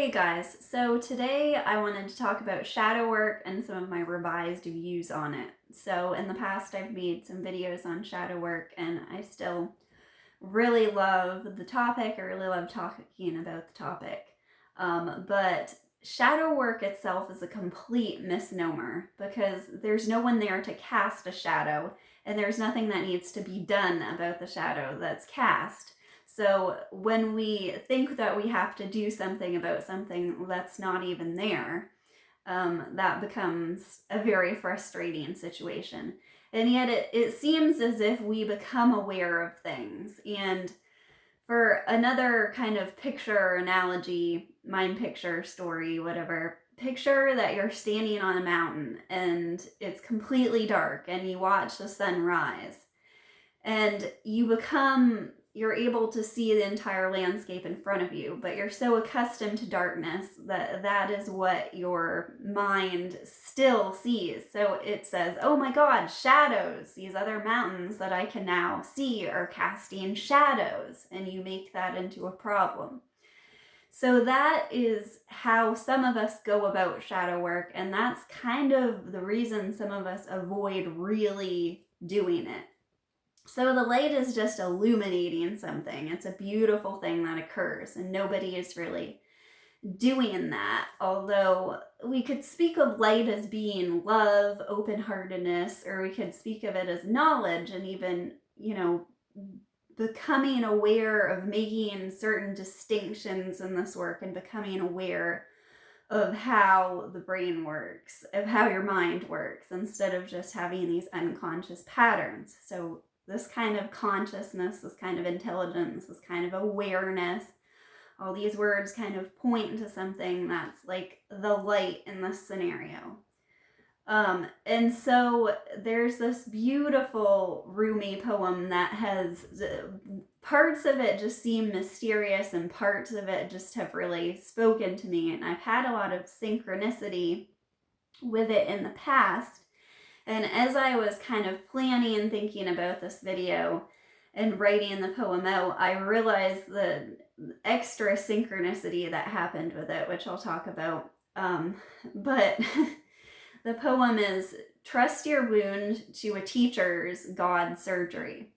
Hey guys, so today I wanted to talk about shadow work and some of my revised views on it. So in the past I've made some videos on shadow work and I still really love the topic. I really love talking about the topic. But shadow work itself is a complete misnomer because there's no one there to cast a shadow and there's nothing that needs to be done about the shadow that's cast. So when we think that we have to do something about something that's not even there, that becomes a very frustrating situation. And yet it seems as if we become aware of things. And for another kind of picture analogy, mind picture, story, whatever, picture that you're standing on a mountain and it's completely dark and you watch the sun rise and you're able to see the entire landscape in front of you, but you're so accustomed to darkness that that is what your mind still sees. So it says, oh my God, shadows, these other mountains that I can now see are casting shadows, and you make that into a problem. So that is how some of us go about shadow work, and that's kind of the reason some of us avoid really doing it. So the light is just illuminating something. It's a beautiful thing that occurs, and nobody is really doing that. Although we could speak of light as being love, open-heartedness, or we could speak of it as knowledge and even, becoming aware of making certain distinctions in this work and becoming aware of how the brain works, of how your mind works, instead of just having these unconscious patterns. So this kind of consciousness, this kind of intelligence, this kind of awareness, all these words kind of point to something that's like the light in this scenario. And so there's this beautiful Rumi poem that has parts of it just seem mysterious and parts of it just have really spoken to me. And I've had a lot of synchronicity with it in the past. And as I was kind of planning and thinking about this video and writing the poem out, I realized the extra synchronicity that happened with it, which I'll talk about. But the poem is, trust your wound to a teacher's God surgery.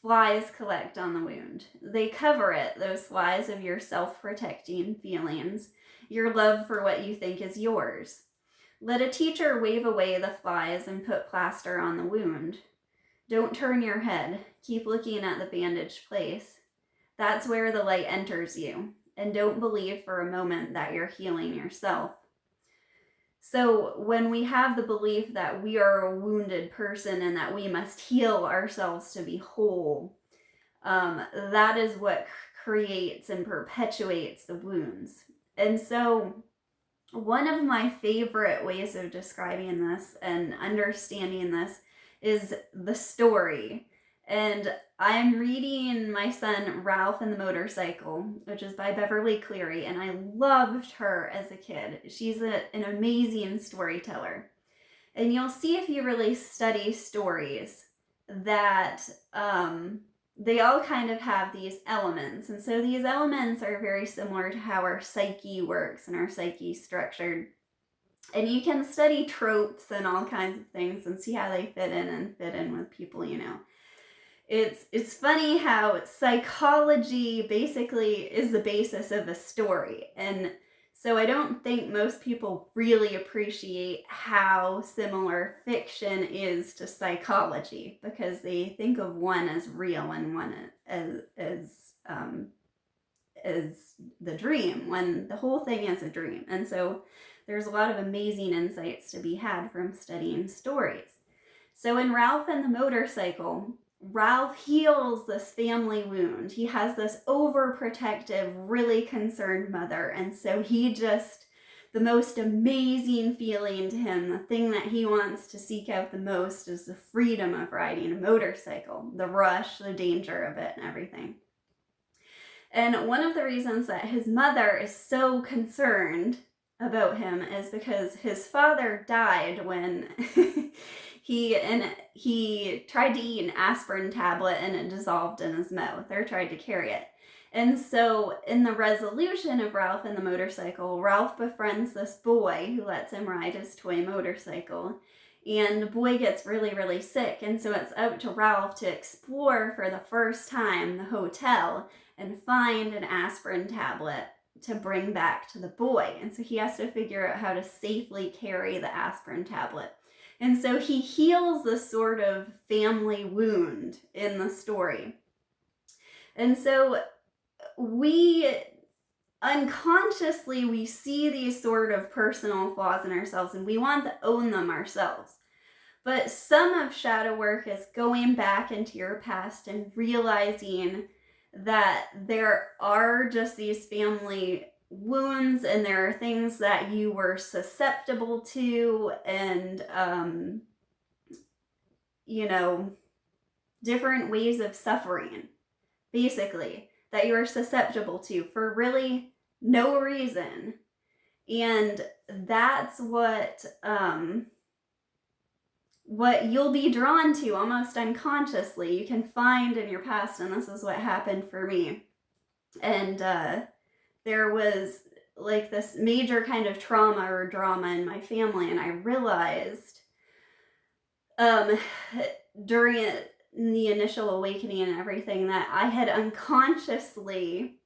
Flies collect on the wound. They cover it, those flies of your self-protecting feelings, your love for what you think is yours. Let a teacher wave away the flies and put plaster on the wound. Don't turn your head. Keep looking at the bandaged place. That's where the light enters you. And don't believe for a moment that you're healing yourself. So when we have the belief that we are a wounded person and that we must heal ourselves to be whole, that is what creates and perpetuates the wounds. And so one of my favorite ways of describing this and understanding this is the story. And I'm reading my son Ralph and the Motorcycle, which is by Beverly Cleary, and I loved her as a kid. She's an amazing storyteller. And you'll see if you really study stories that they all kind of have these elements. And so these elements are very similar to how our psyche works and our psyche is structured. And you can study tropes and all kinds of things and see how they fit in with people, It's funny how psychology basically is the basis of a story. And so I don't think most people really appreciate how similar fiction is to psychology because they think of one as real and one as the dream, when the whole thing is a dream. And so there's a lot of amazing insights to be had from studying stories. So in Ralph and the Motorcycle, Ralph heals this family wound. He has this overprotective, really concerned mother. And so the most amazing feeling to him, the thing that he wants to seek out the most is the freedom of riding a motorcycle, the rush, the danger of it and everything. And one of the reasons that his mother is so concerned about him is because his father died when he tried to eat an aspirin tablet and it dissolved in his mouth, or tried to carry it. And so in the resolution of Ralph and the motorcycle, Ralph befriends this boy who lets him ride his toy motorcycle. And the boy gets really, really sick. And so it's up to Ralph to explore for the first time the hotel and find an aspirin tablet to bring back to the boy. And so he has to figure out how to safely carry the aspirin tablet. And so he heals this sort of family wound in the story. And so we unconsciously, we see these sort of personal flaws in ourselves and we want to own them ourselves. But some of shadow work is going back into your past and realizing that there are just these family wounds and there are things that you were susceptible to, and different ways of suffering, basically, that you're susceptible to for really no reason. And that's what you'll be drawn to almost unconsciously. You can find in your past, and this is what happened for me. And there was like this major kind of trauma or drama in my family, and I realized during the initial awakening and everything that I had unconsciously,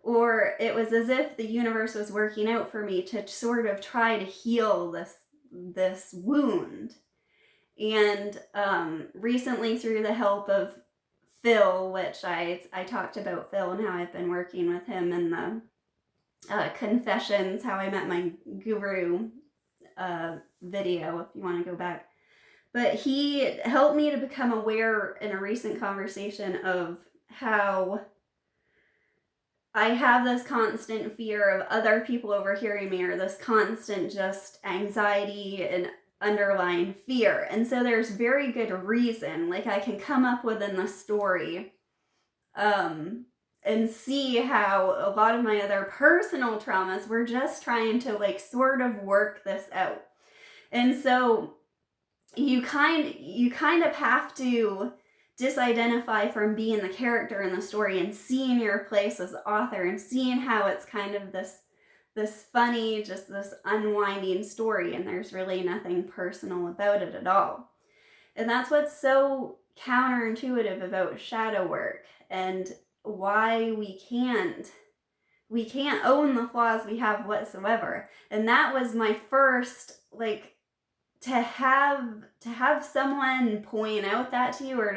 or it was as if the universe was working out for me to sort of try to heal this wound. And recently, through the help of Phil, which I talked about Phil and how I've been working with him in the Confessions, How I Met My Guru video, if you want to go back. But he helped me to become aware in a recent conversation of how I have this constant fear of other people overhearing me, or this constant just anxiety and underlying fear. And so there's very good reason, like I can come up within the story and see how a lot of my other personal traumas were just trying to like sort of work this out. And so you kind of have to disidentify from being the character in the story and seeing your place as the author and seeing how it's kind of this funny, just this unwinding story, and there's really nothing personal about it at all. And that's what's so counterintuitive about shadow work and why we can't own the flaws we have whatsoever. And that was my first, like, to have someone point out that to you, or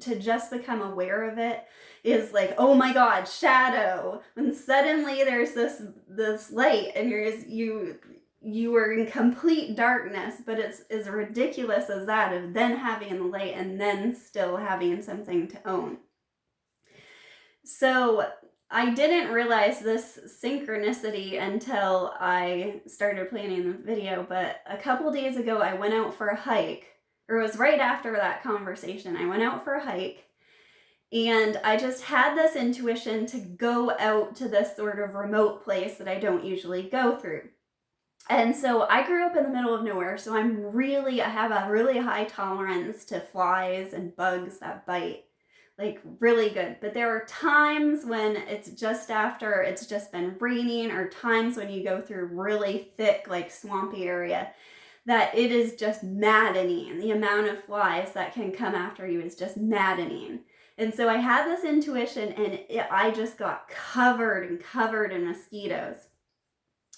to just become aware of it, is like, oh my God, shadow. When suddenly there's this light and you were in complete darkness, but it's as ridiculous as that, of then having the light and then still having something to own. So I didn't realize this synchronicity until I started planning the video, but a couple days ago I went out for a hike, or it was right after that conversation. I went out for a hike and I just had this intuition to go out to this sort of remote place that I don't usually go through. And so I grew up in the middle of nowhere, so I have a really high tolerance to flies and bugs that bite. Like really good. But there are times when it's just been raining, or times when you go through really thick, like swampy area, that it is just maddening. The amount of flies that can come after you is just maddening. And so I had this intuition, and I just got covered in mosquitoes.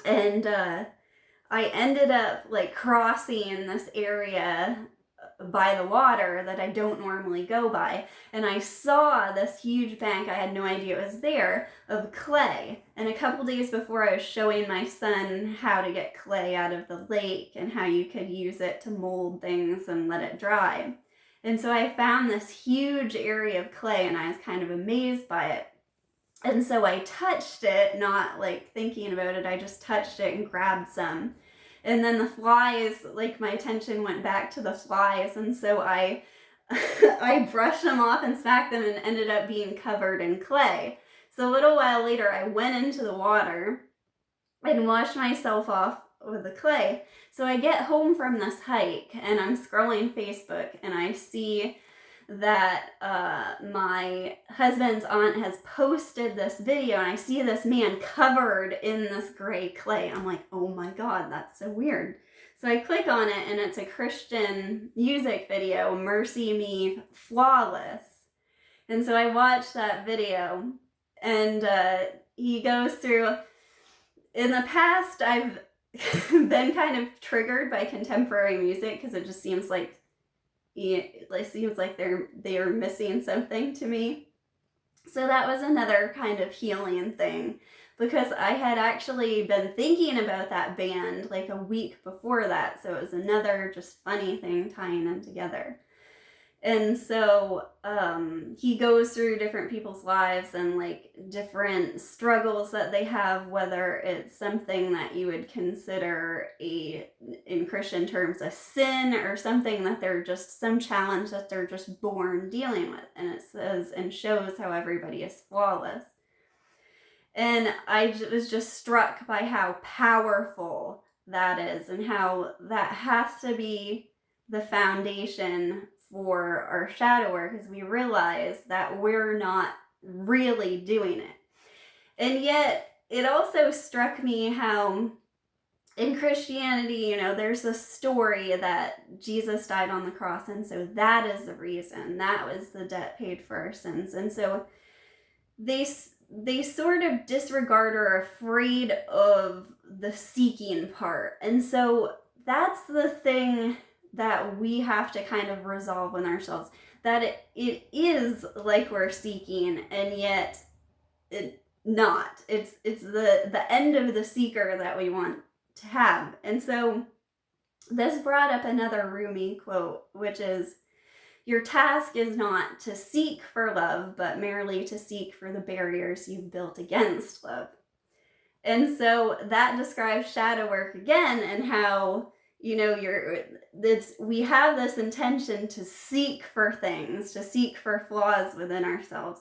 And I ended up like crossing this area by the water that I don't normally go by, and I saw this huge bank, I had no idea it was there, of clay. And a couple days before, I was showing my son how to get clay out of the lake and how you could use it to mold things and let it dry. And so I found this huge area of clay, and I was kind of amazed by it. And so I touched it, not like thinking about it, I just touched it and grabbed some. And then the flies, like my attention went back to the flies, and so I brushed them off and smacked them and ended up being covered in clay. So a little while later, I went into the water and washed myself off with the clay. So I get home from this hike and I'm scrolling Facebook and I see that my husband's aunt has posted this video, and I see this man covered in this gray clay. I'm like, oh my God, that's so weird. So I click on it, and it's a Christian music video, Mercy Me Flawless. And so I watched that video, and he goes through, in the past, I've been kind of triggered by contemporary music because it just seems like they're missing something to me. So that was another kind of healing thing, because I had actually been thinking about that band like a week before that. So it was another just funny thing tying them together. And so he goes through different people's lives and like different struggles that they have, whether it's something that you would consider in Christian terms, a sin, or something that they're just some challenge that they're just born dealing with. And it says and shows how everybody is flawless. And I was just struck by how powerful that is, and how that has to be the foundation for our shadow work, as we realize that we're not really doing it. And yet it also struck me how in Christianity, there's this story that Jesus died on the cross, and so that is the reason. That was the debt paid for our sins. And so they sort of disregard or are afraid of the seeking part. And so that's the thing that we have to kind of resolve in ourselves, that it is like we're seeking, and yet it not. It's the end of the seeker that we want to have. And so this brought up another Rumi quote, which is, "Your task is not to seek for love, but merely to seek for the barriers you've built against love." And so that describes shadow work again, and how we have this intention to seek for things, to seek for flaws within ourselves,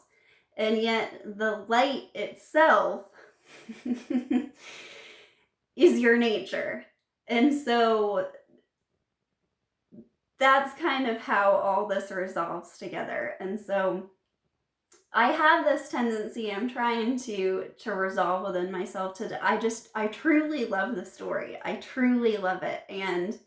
and yet the light itself is your nature. And so that's kind of how all this resolves together. And so I have this tendency, I'm trying to resolve within myself I truly love the story. I truly love it. And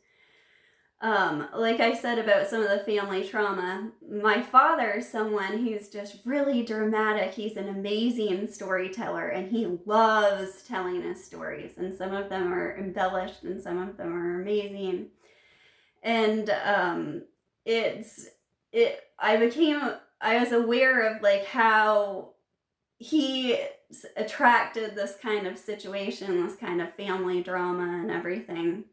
like I said about some of the family trauma, my father is someone who's just really dramatic. He's an amazing storyteller, and he loves telling his stories. And some of them are embellished, and some of them are amazing. And I was aware of like how he attracted this kind of situation, this kind of family drama and everything.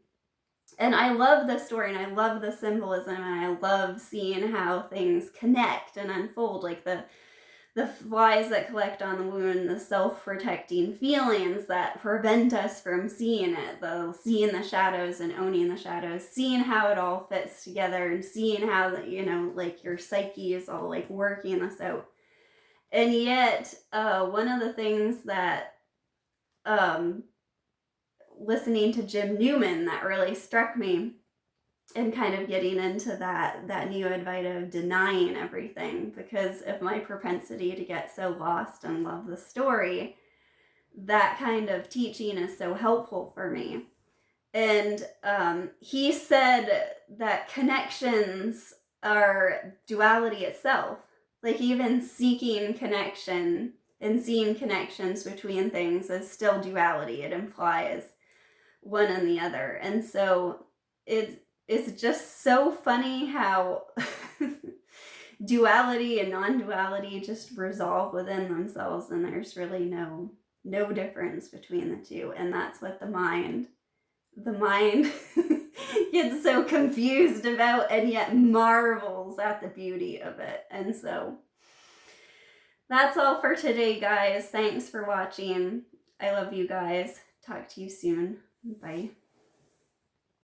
And I love the story, and I love the symbolism, and I love seeing how things connect and unfold, like the flies that collect on the wound, the self-protecting feelings that prevent us from seeing it, seeing the shadows and owning the shadows, seeing how it all fits together, and seeing how, like your psyche is all like working this out. And yet, one of the things that, listening to Jim Newman, that really struck me, and kind of getting into that new advice of denying everything because of my propensity to get so lost and love the story. That kind of teaching is so helpful for me. And he said that connections are duality itself. Like even seeking connection and seeing connections between things is still duality. It implies one and the other. And so it's just so funny how duality and non-duality just resolve within themselves, and there's really no difference between the two. And that's what the mind gets so confused about, and yet marvels at the beauty of it. And so that's all for today, guys. Thanks for watching. I love you guys. Talk to you soon. Bye.